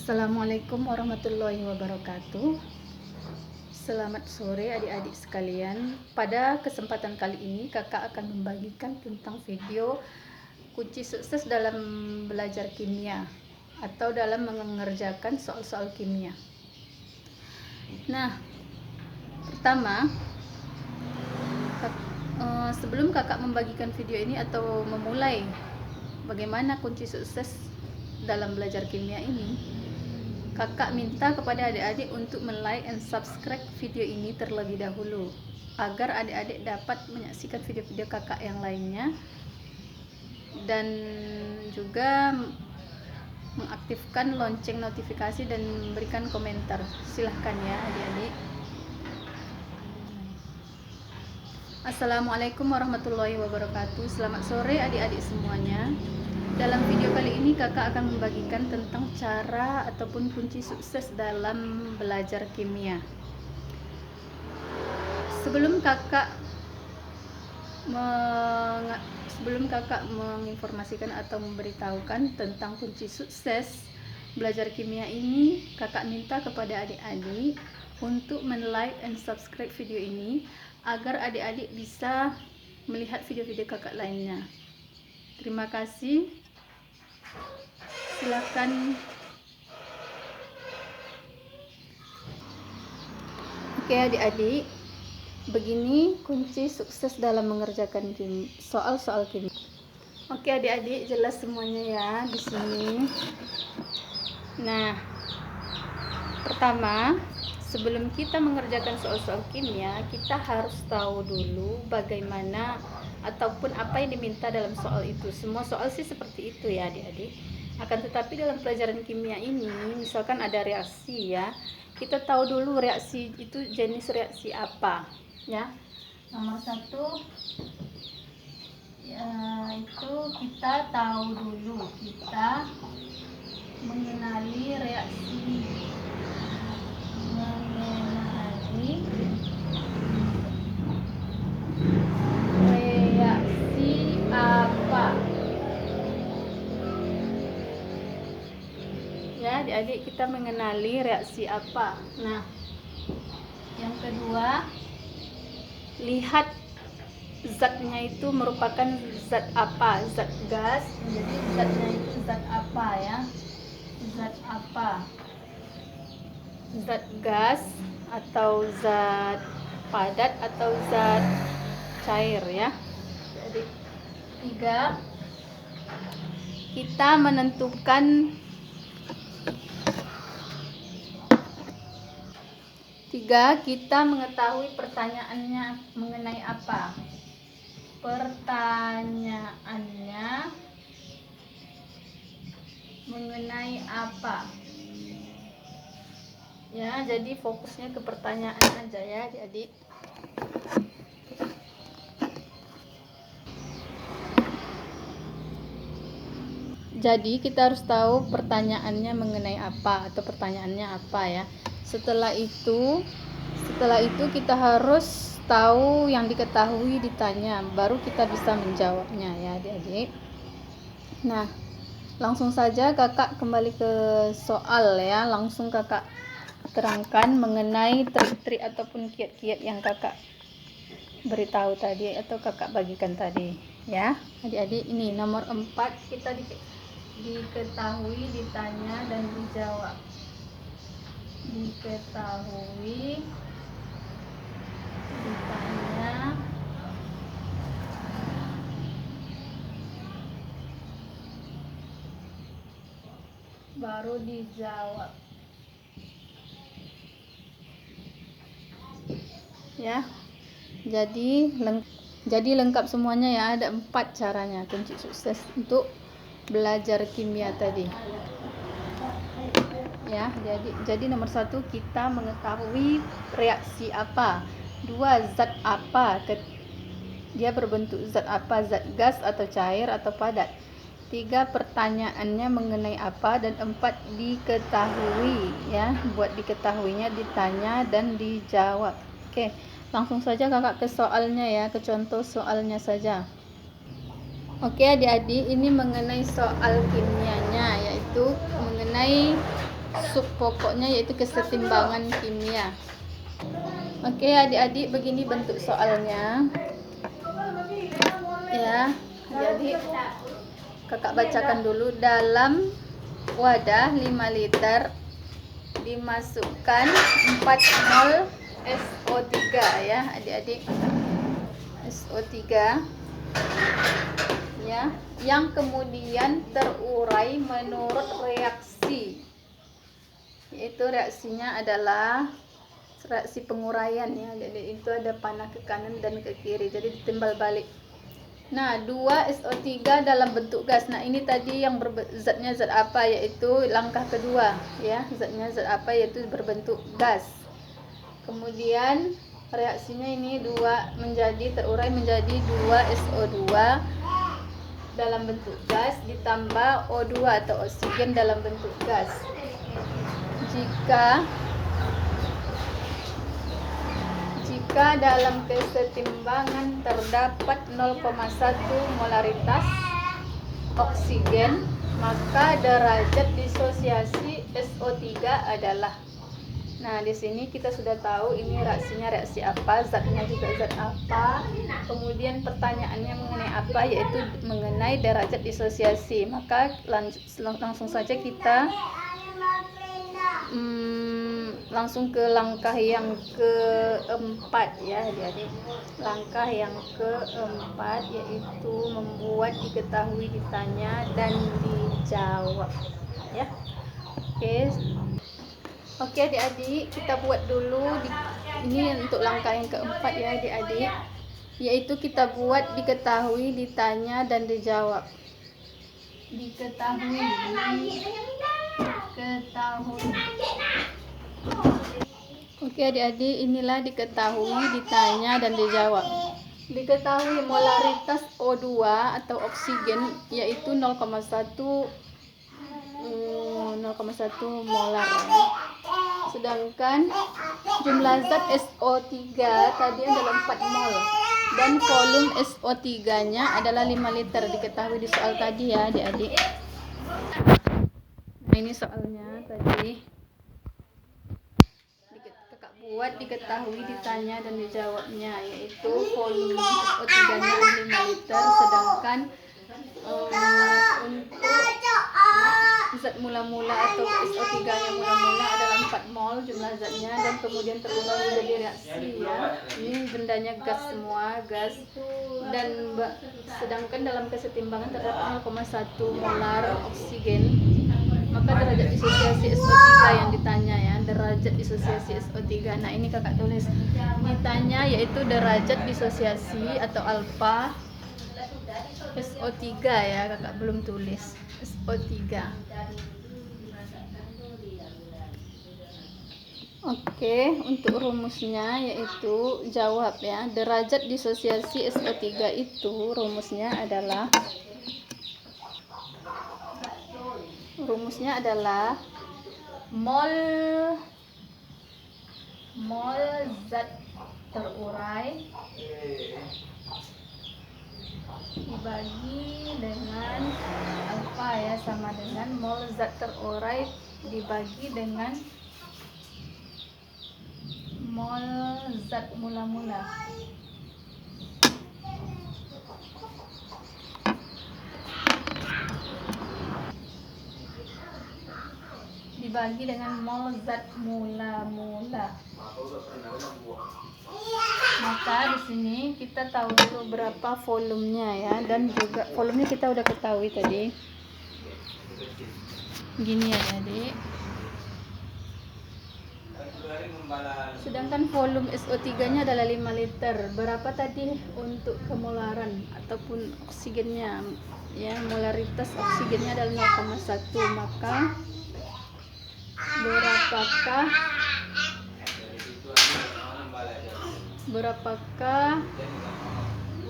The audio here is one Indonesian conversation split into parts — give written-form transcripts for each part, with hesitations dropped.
Assalamualaikum warahmatullahi wabarakatuh. Selamat sore adik-adik sekalian. Pada kesempatan kali ini kakak akan membagikan tentang video kunci sukses dalam belajar kimia atau dalam mengerjakan soal-soal kimia. Nah, pertama, sebelum kakak membagikan video ini atau memulai bagaimana kunci sukses dalam belajar kimia ini, kakak minta kepada adik-adik untuk like and subscribe video ini terlebih dahulu agar adik-adik dapat menyaksikan video-video kakak yang lainnya dan juga mengaktifkan lonceng notifikasi dan memberikan komentar. Silahkan ya adik-adik. Assalamualaikum warahmatullahi wabarakatuh. Selamat sore adik-adik semuanya. Dalam video kali ini kakak akan membagikan tentang cara ataupun kunci sukses dalam belajar kimia. Sebelum kakak menginformasikan atau memberitahukan tentang kunci sukses belajar kimia ini, kakak minta kepada adik-adik untuk like and subscribe video ini agar adik-adik bisa melihat video-video kakak lainnya. Terima kasih. Silakan. Oke adik-adik, begini kunci sukses dalam mengerjakan soal-soal kimia. Oke adik-adik, jelas semuanya ya di sini. Nah, pertama, sebelum kita mengerjakan soal-soal kimia, kita harus tahu dulu bagaimana ataupun apa yang diminta dalam soal itu. Semua soal sih seperti itu ya adik-adik. Akan tetapi dalam pelajaran kimia ini, misalkan ada reaksi ya, kita tahu dulu reaksi itu jenis reaksi apa ya. Nomor satu ya, itu kita tahu dulu, kita mengenali reaksi apa ya adik-adik, kita mengenali reaksi apa. Nah, yang kedua, lihat zatnya itu merupakan zat apa, zat gas, jadi zatnya itu zat apa ya, zat apa, zat gas atau zat padat atau zat cair ya. Jadi tiga, kita menentukan kita mengetahui pertanyaannya mengenai apa. Pertanyaannya mengenai apa ya, jadi fokusnya ke pertanyaan aja ya adik-adik. Jadi kita harus tahu pertanyaannya mengenai apa atau pertanyaannya apa ya. Setelah itu kita harus tahu yang diketahui ditanya, baru kita bisa menjawabnya ya adik-adik. Nah, langsung saja kakak kembali ke soal ya. Langsung kakak terangkan mengenai trik-trik ataupun kiat-kiat yang kakak beritahu tadi atau kakak bagikan tadi ya adik-adik. Ini nomor 4, kita diketahui, ditanya, dan dijawab. Diketahui, ditanya, baru dijawab ya. Jadi lengkap semuanya ya. Ada 4 caranya kunci sukses untuk belajar kimia tadi ya. Jadi nomor 1, kita mengetahui reaksi apa. 2, zat apa, dia berbentuk zat apa, zat gas atau cair atau padat. 3, pertanyaannya mengenai apa. Dan 4, diketahui ya. Buat diketahuinya ditanya dan dijawab. Oke, langsung saja kakak ke soalnya ya, ke contoh soalnya saja. Oke adik-adik, ini mengenai soal kimianya, yaitu mengenai sub pokoknya yaitu kesetimbangan kimia. Oke adik-adik, begini bentuk soalnya ya. Jadi kakak bacakan dulu. Dalam wadah 5 liter dimasukkan 4 mol SO3 ya adik-adik, SO3 ya, yang kemudian terurai menurut reaksi, yaitu reaksinya adalah reaksi penguraian ya. Jadi itu ada panah ke kanan dan ke kiri, jadi ditimbal balik. Nah, 2 SO3 dalam bentuk gas. Nah, ini tadi yang zatnya zat apa, yaitu langkah kedua ya. Zatnya zat apa, yaitu berbentuk gas. Kemudian reaksinya ini 2 menjadi terurai menjadi 2 SO2 dalam bentuk gas ditambah O2 atau oksigen dalam bentuk gas. Jika dalam kesetimbangan terdapat 0,1 molaritas oksigen, maka derajat disosiasi SO3 adalah. Nah, di sini kita sudah tahu ini reaksinya reaksi apa, zatnya juga zat apa. Kemudian pertanyaannya mengenai apa, yaitu mengenai derajat disosiasi. Maka langsung saja kita langsung ke langkah yang keempat ya adik-adik. Langkah yang keempat yaitu membuat, diketahui, ditanya, dan dijawab ya. Oke adik-adik, kita buat dulu ini untuk langkah yang keempat ya adik-adik, yaitu kita buat diketahui, ditanya, dan dijawab. Diketahui. Oke adik-adik, inilah diketahui, ditanya, dan dijawab. Diketahui molaritas O2 atau oksigen yaitu 0,1 molar ya. Sedangkan jumlah zat SO3 tadi adalah 4 mol dan volume SO3 nya adalah 5 liter. Diketahui di soal tadi ya adik-adik. Nah, ini soalnya tadi kakak buat diketahui, ditanya, dan dijawabnya, yaitu volume SO3 nya 5 liter, sedangkan untuk zat mula-mula atau SO3 nya mula-mula adalah 4 mol jumlah zatnya, dan kemudian terurai menjadi reaksi ya. Ini bendanya gas semua, gas, dan sedangkan dalam kesetimbangan terdapat 0,1 molar oksigen. Maka derajat disosiasi SO3 yang ditanya ya, derajat disosiasi SO3. Nah, ini kakak tulis ditanya, yaitu derajat disosiasi atau alfa SO3 ya, kakak belum tulis SO3. Oke, untuk rumusnya yaitu jawab ya. Derajat disosiasi SO3 itu rumusnya adalah mol zat terurai dibagi dengan alfa ya, sama dengan mol zat terurai dibagi dengan mol zat mula-mula. Dibagi dengan mol zat mula-mula. Maka di sini kita tahu dulu berapa volumenya ya, dan juga volumenya kita udah ketahui tadi. Gini ya adik. Sedangkan volume SO3 nya adalah 5 liter. Berapa tadi untuk kemolaran ataupun oksigennya ya, molaritas oksigennya adalah 0,1. Maka berapakah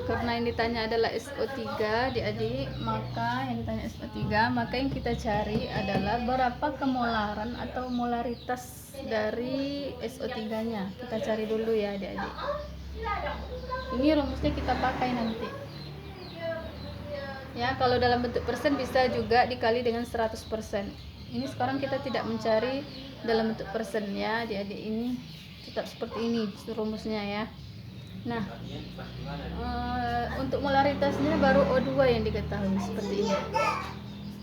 karena yang ditanya adalah SO3 adik-adik, maka yang ditanya SO3, maka yang kita cari adalah berapa kemolaran atau molaritas dari SO3 nya. Kita cari dulu ya adik-adik. Ini rumusnya kita pakai nanti ya. Kalau dalam bentuk persen bisa juga dikali dengan 100%. Ini sekarang kita tidak mencari dalam bentuk persen ya adik-adik, ini tetap seperti ini rumusnya ya. Nah, untuk molaritasnya baru O2 yang diketahui seperti ini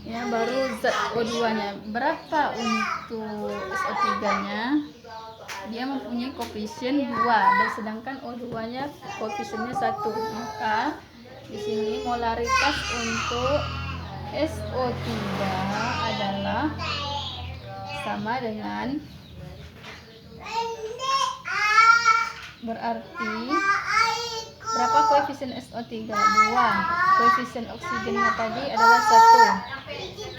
ya, baru zat O2 nya. Berapa untuk SO3 nya? Dia mempunyai koefisien 2 dan sedangkan O2 nya koefisiennya 1. Maka di sini molaritas untuk SO3 adalah sama dengan, berarti berapa koefisien SO3? 2. Koefisien oksigennya tadi adalah 1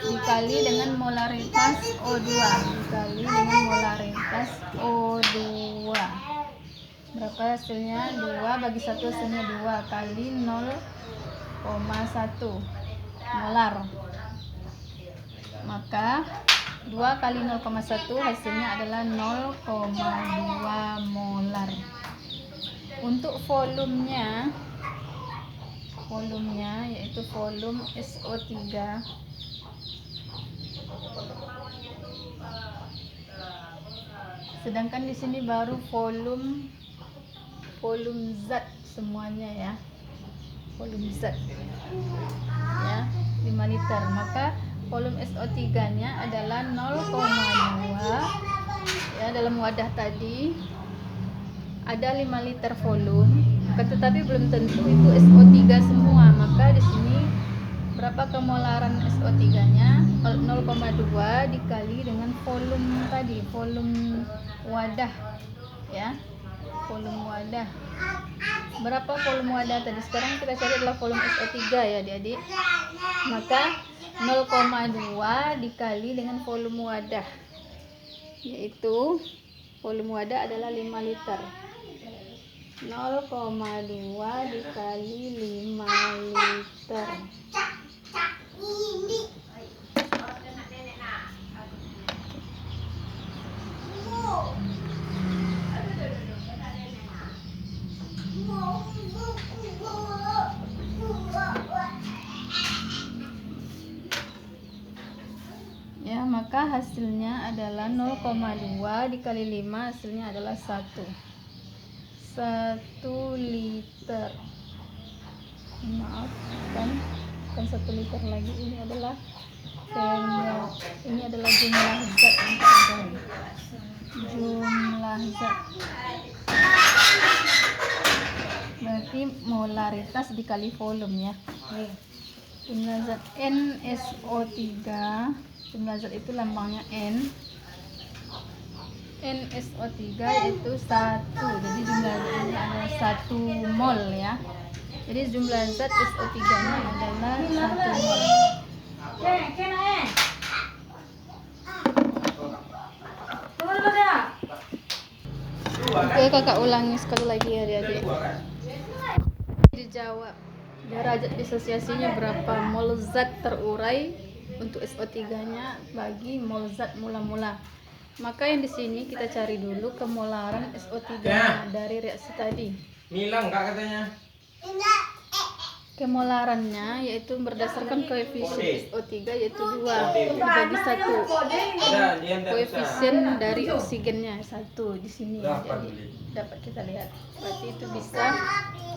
dikali dengan molaritas O2 dikali dengan molaritas O2. Berapa hasilnya? 2 bagi 1 hasilnya 2 kali 0,1 molar. Maka 2 kali 0,1 hasilnya adalah 0,2 molar. Untuk volumenya yaitu volume SO3 sedangkan di sini baru volume zat semuanya ya, volume zat ya 5 liter. Maka volume SO3 nya adalah 0,2 ya, dalam wadah tadi ada 5 liter volume, tetapi belum tentu itu SO3 semua. Maka di sini berapa kemolaran SO3 nya? 0,2 dikali dengan volume tadi, volume wadah ya, volume wadah. Berapa volume wadah tadi? Sekarang kita cari adalah volume SO3 ya adik-adik. Maka 0,2 dikali dengan volume wadah, yaitu volume wadah adalah 5 liter. 0,2 dikali 5 liter. Ya, maka hasilnya adalah 0,2 dikali 5 hasilnya adalah 1 liter. Maaf, bukan 1 liter lagi, ini adalah jumlah zat yang terjadi. Jumlah zat berarti molaritas dikali volume ya. Jumlah zat NSO3, jumlah zat itu lambangnya N. NSO3 yaitu 1, jadi jumlah zatnya adalah 1 mol ya. Jadi jumlah zat SO3 nya adalah 1 mol. Oke, kakak ulangi sekali lagi ya adik-adik. Dijawab derajat disosiasinya berapa mol zat terurai untuk SO3 nya bagi mol zat mula-mula. Maka yang di sini kita cari dulu kemolaran SO3 dari reaksi tadi. Hilang enggak katanya? Kemolarannya yaitu berdasarkan koefisien SO3 yaitu 2 dibagi 1. Koefisien dari oksigennya 1 di sini. Jadi dapat kita lihat. Berarti itu bisa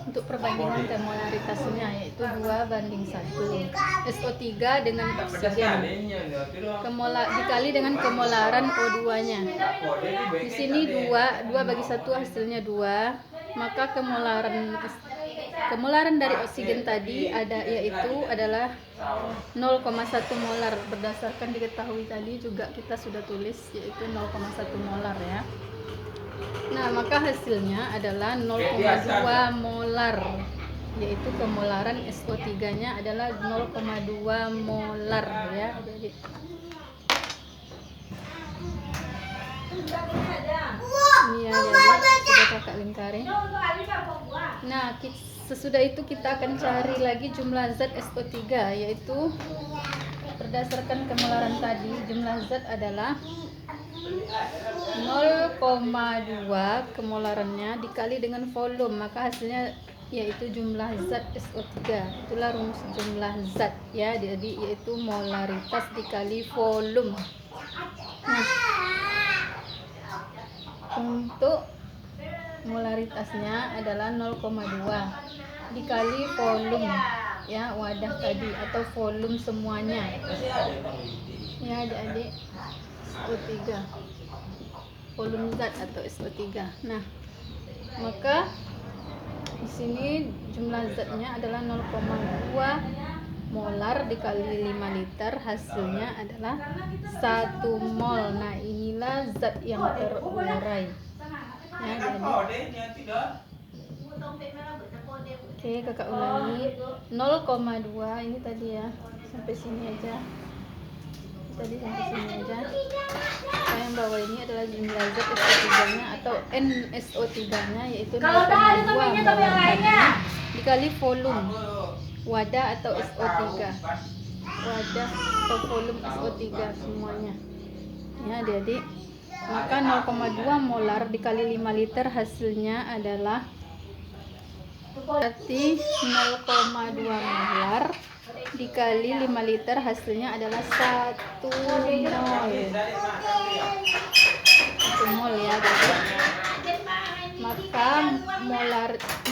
untuk perbandingan kemolaritasnya yaitu 2 banding 1. SO3 dengan oksigen. Dikali dengan kemolaran O2-nya. Di sini 2 bagi 1 hasilnya 2. Maka kemolaran dari oksigen tadi adalah 0,1 molar. Berdasarkan diketahui tadi juga kita sudah tulis yaitu 0,1 molar ya. Nah, maka hasilnya adalah 0,2 molar, yaitu kemolaran SO3 nya adalah 0,2 molar ya. Ini ya, sudah kakak lingkari. Nah, sesudah itu kita akan cari lagi jumlah zat SO3, yaitu berdasarkan kemolaran tadi jumlah zat adalah 0,2 kemolarannya dikali dengan volume, maka hasilnya yaitu jumlah zat SO3. Itulah rumus jumlah zat ya, jadi yaitu molaritas dikali volume. Nah, untuk molaritasnya adalah 0,2 dikali volume ya wadah tadi atau volume semuanya ya adik-adik, SO3 volume zat atau SO3. Nah, maka di sini jumlah zatnya adalah 0,2 molar dikali 5 liter, hasilnya adalah 1 mol. Nah, inilah zat yang terurai ya, jadi oke, kakak ulangi 0,2 ini tadi ya, sampai sini aja, tadi sampai sini aja. Nah, yang bawah ini adalah jumlah zat SO3 nya atau NSO3 nya, yaitu 0,2 molar dikali volume wadah atau SO3, wadah atau volume SO3 semuanya ya adik-adik. Maka 0,2 molar dikali 5 liter hasilnya adalah berarti 0,2 molar dikali 5 liter hasilnya adalah 1 mol ya adik.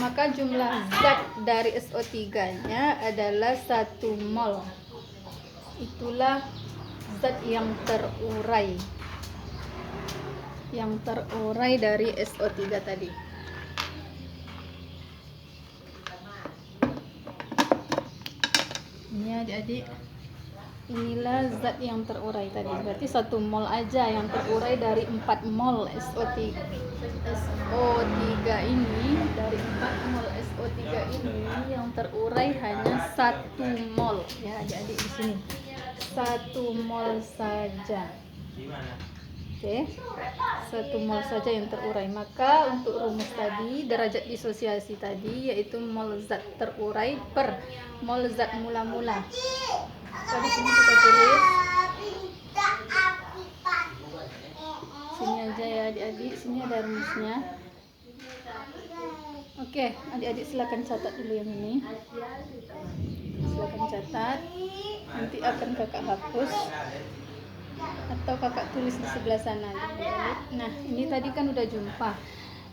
Maka jumlah zat dari SO3 nya adalah 1 mol. Itulah zat yang terurai dari SO3 tadi. Ini adik-adik, inilah zat yang terurai tadi. Berarti 1 mol aja yang terurai dari 4 mol SO3 ini. Dari 4 mol SO3 ini yang terurai hanya 1 mol ya adik-adik di sini. 1 mol saja. Oke, 1 mol saja yang terurai. Maka untuk rumus tadi, derajat disosiasi tadi yaitu mol zat terurai per mol zat mula-mula. Di sini kita tulis sini aja ya adik-adik, sini ada rumusnya. Oke, adik-adik silakan catat dulu yang ini. Silakan catat. Nanti akan kakak hapus atau kakak tulis di sebelah sana adik-adik. Nah, ini tadi kan udah jumpa.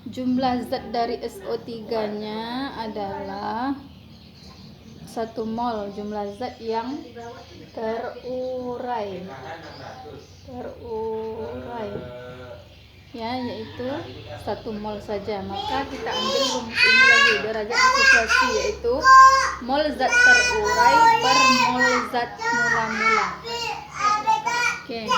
Jumlah zat dari SO3-nya adalah 1 mol, jumlah zat yang terurai ya, yaitu 1 mol saja. Maka kita ambil rumus ini lagi, derajat disosiasi, yaitu mol zat terurai per mol zat mula-mula. Oke.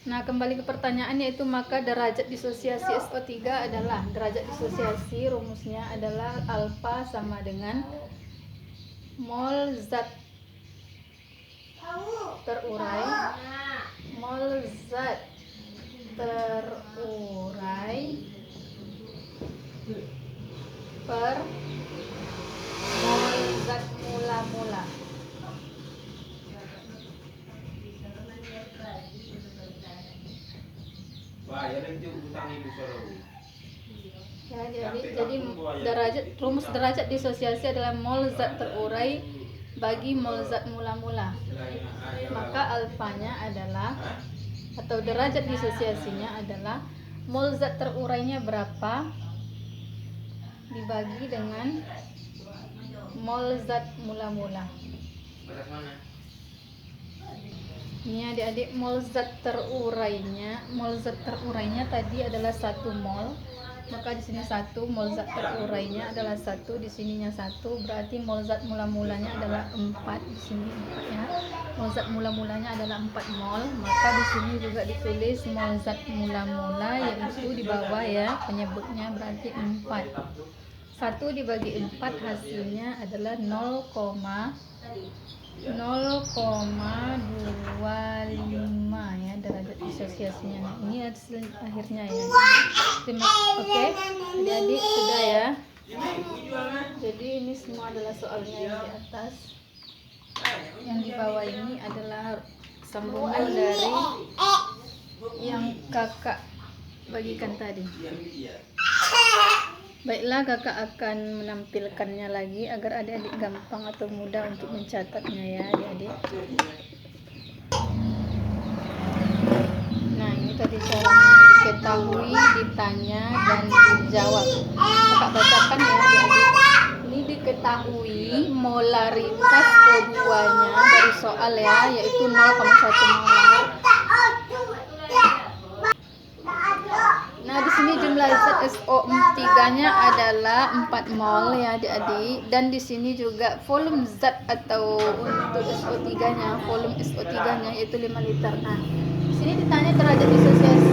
Nah, kembali ke pertanyaan, yaitu maka derajat disosiasi SO3 adalah, derajat disosiasi rumusnya adalah alfa sama dengan mol zat terurai per mol zat mula-mula. Ya, jadi rumus derajat disosiasi adalah mol zat terurai bagi mol zat mula-mula. Maka alfanya adalah, atau derajat disosiasinya adalah mol zat terurainya berapa dibagi dengan mol zat mula-mula. Ini adik-adik, mol zat terurainya tadi adalah 1 mol. Maka di sini 1 mol zat terurainya adalah 1, di sininya 1, berarti mol zat mula-mulanya adalah 4, di sini 4 ya. Mol zat mula-mulanya adalah 4 mol. Maka di sini juga ditulis mol zat mula-mula, yaitu di bawah ya penyebutnya, berarti 4. 1 dibagi 4 hasilnya adalah 0,25 ya derajat disosiasinya. Nah, ini hasil akhirnya ya. Oke, adik-adik sudah ya. Jadi ini semua adalah soalnya yang di atas. Yang di bawah ini adalah sambungan dari yang kakak bagikan tadi. Baiklah, kakak akan menampilkannya lagi agar adik-adik gampang atau mudah untuk mencatatnya ya adik-adik. Nah, Ini tadi caranya diketahui, ditanya, dan dijawab. Kakak bacakan ya adik-adik. Ini diketahui molaritas O2-nya dari soal ya, yaitu 0,1 molar. Nah, di sini jumlah zat SO3-nya adalah 4 mol ya adik-adik, dan di sini juga volume zat atau untuk SO3-nya, volume SO3-nya yaitu 5 liter. Nah, di sini ditanya derajat disosiasi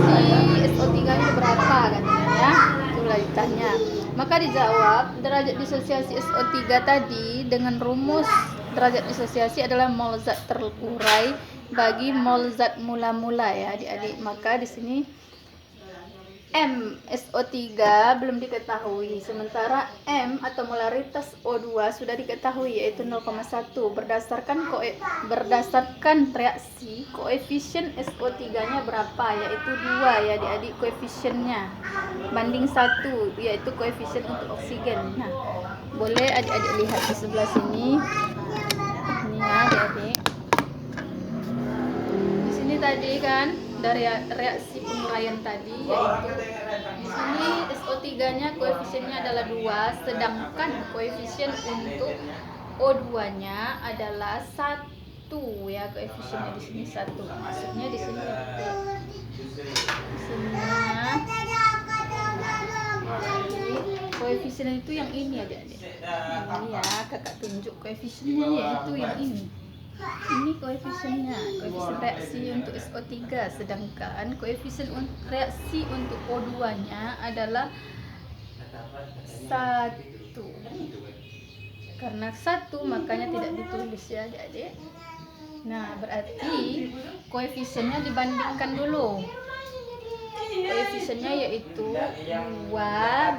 SO3-nya berapa katanya ya. Itulah ditanya. Maka dijawab derajat disosiasi SO3 tadi dengan rumus derajat disosiasi adalah mol zat terurai bagi mol zat mula-mula ya adik-adik. Maka di sini M SO3 belum diketahui, sementara M atau molaritas O2 sudah diketahui yaitu 0,1 berdasarkan reaksi koefisien SO3-nya berapa, yaitu 2 ya adik-adik koefisiennya banding 1 yaitu koefisien untuk oksigen. Nah, boleh adik-adik lihat di sebelah sini. Ini ya adik-adik. Di sini tadi kan dari reaksi penguraian tadi, yaitu di sini SO3-nya koefisiennya adalah 2, sedangkan koefisien untuk O2-nya adalah 1 ya, koefisiennya di sini 1. Maksudnya di sini koefisien itu yang ini adik-adik. Ini ya, kakak tunjuk koefisiennya yaitu yang ini. Ini koefisiennya, koefisien reaksi untuk SO3, sedangkan koefisien reaksi untuk O2-nya adalah 1. Karena 1 makanya tidak ditulis ya adik-adik. Nah, berarti koefisiennya dibandingkan dulu. Koefisiennya yaitu 2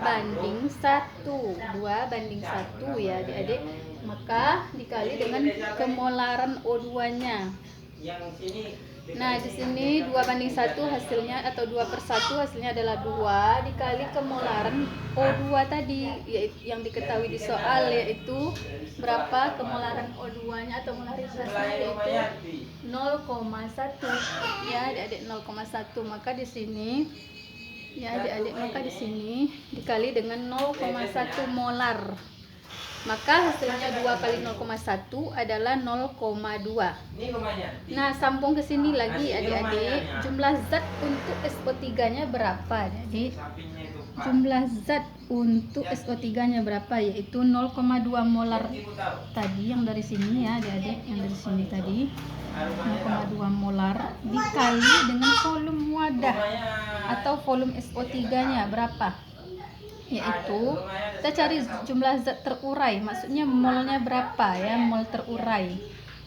banding 1. 2 banding 1 ya adik-adik. Maka dikali dengan kemolaran O2-nya. Nah, di sini 2 banding 1 hasilnya atau 2/1 hasilnya adalah 2 dikali kemolaran O2 tadi yang diketahui di soal, yaitu berapa kemolaran O2-nya atau molaritasnya, yaitu 0,1 ya adik-adik, 0,1. Maka di sini ya adik-adik, maka di sini dikali dengan 0,1 molar. Maka hasilnya 2 kali 0,1 adalah 0,2. Nah, sambung ke sini lagi adik-adik. Jumlah zat untuk SO3-nya berapa adik? Jumlah zat untuk SO3-nya berapa? Yaitu 0,2 molar tadi yang dari sini ya adik-adik, yang dari sini tadi 0,2 molar dikali dengan volume wadah atau volume SO3-nya berapa? Yaitu kita cari jumlah zat terurai, maksudnya molnya berapa ya, mol terurai.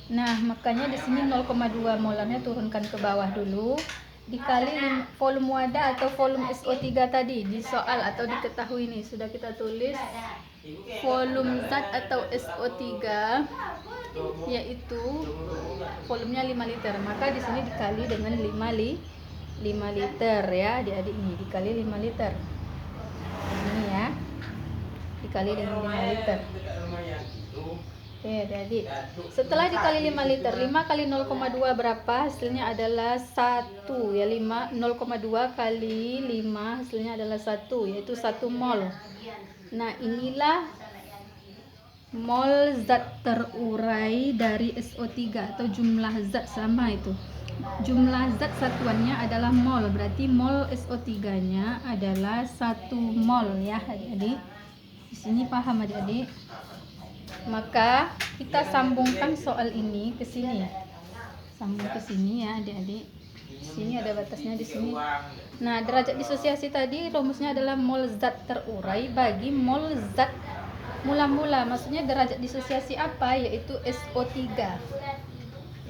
Nah, makanya di sini 0,2 molarnya turunkan ke bawah dulu dikali volume wadah atau volume SO3 tadi di soal atau diketahui ini sudah kita tulis volume zat atau SO3 yaitu volumenya 5 liter. Maka di sini dikali dengan 5 liter ya adik-adik, ini dikali 5 liter. Ini ya, dikali dengan 5 liter. Oke adik-adik, setelah dikali 5 liter, 5 kali 0,2 berapa? Hasilnya adalah 1 ya, 0,2 kali 5 hasilnya adalah 1, yaitu 1 mol. Nah, inilah mol zat terurai dari SO3 atau jumlah zat, sama itu. Jumlah zat satuannya adalah mol, berarti mol SO3-nya adalah 1 mol ya adik-adik. Di sini paham adik-adik? Maka kita sambungkan soal ini ke sini. Sambung ke sini ya adik-adik. Di sini ada batasnya di sini. Nah, derajat disosiasi tadi rumusnya adalah mol zat terurai bagi mol zat mula-mula. Maksudnya derajat disosiasi apa? Yaitu SO3.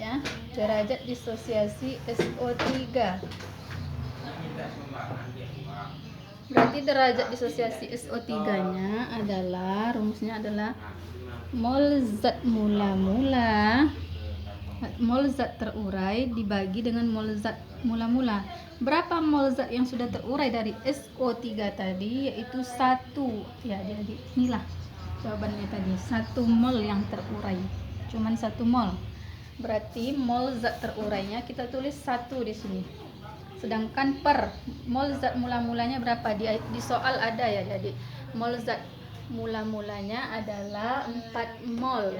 Ya, derajat disosiasi SO3. Berarti derajat disosiasi SO3-nya adalah, rumusnya adalah mol zat mula-mula, mol zat terurai dibagi dengan mol zat mula-mula. Berapa mol zat yang sudah terurai dari SO3 tadi? Yaitu 1 ya adik-adik. Inilah jawabannya tadi, 1 mol yang terurai, cuman 1 mol. Berarti mol zat terurainya kita tulis 1 di sini. Sedangkan per mol zat mula-mulanya berapa? Di soal ada ya. Jadi mol zat mula-mulanya adalah 4 mol.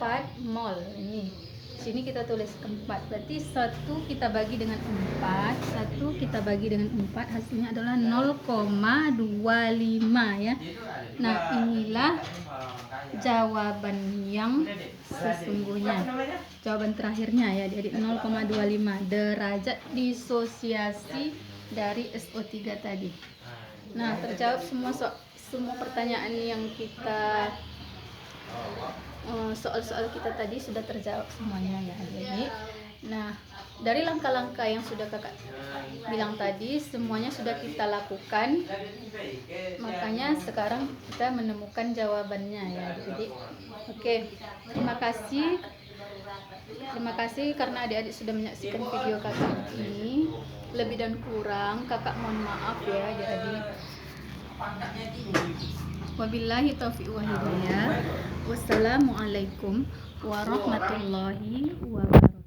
4 mol. Ini. Sini kita tulis 4. Berarti 1 kita bagi dengan 4, 1 kita bagi dengan 4, hasilnya adalah 0,25 ya. Nah, inilah jawaban yang sesungguhnya. Jawaban terakhirnya ya, jadi 0,25 derajat disosiasi dari SO3 tadi. Nah, terjawab semua pertanyaan yang kita soal-soal kita tadi sudah terjawab semuanya ya. Jadi, nah dari langkah-langkah yang sudah kakak bilang tadi semuanya sudah kita lakukan. Makanya sekarang kita menemukan jawabannya ya. Jadi, oke, terima kasih karena adik-adik sudah menyaksikan video kakak ini. Lebih dan kurang kakak mohon maaf ya. Jadi wabillahi taufiq wa hidayah. Wassalamualaikum warahmatullahi wabarakatuh.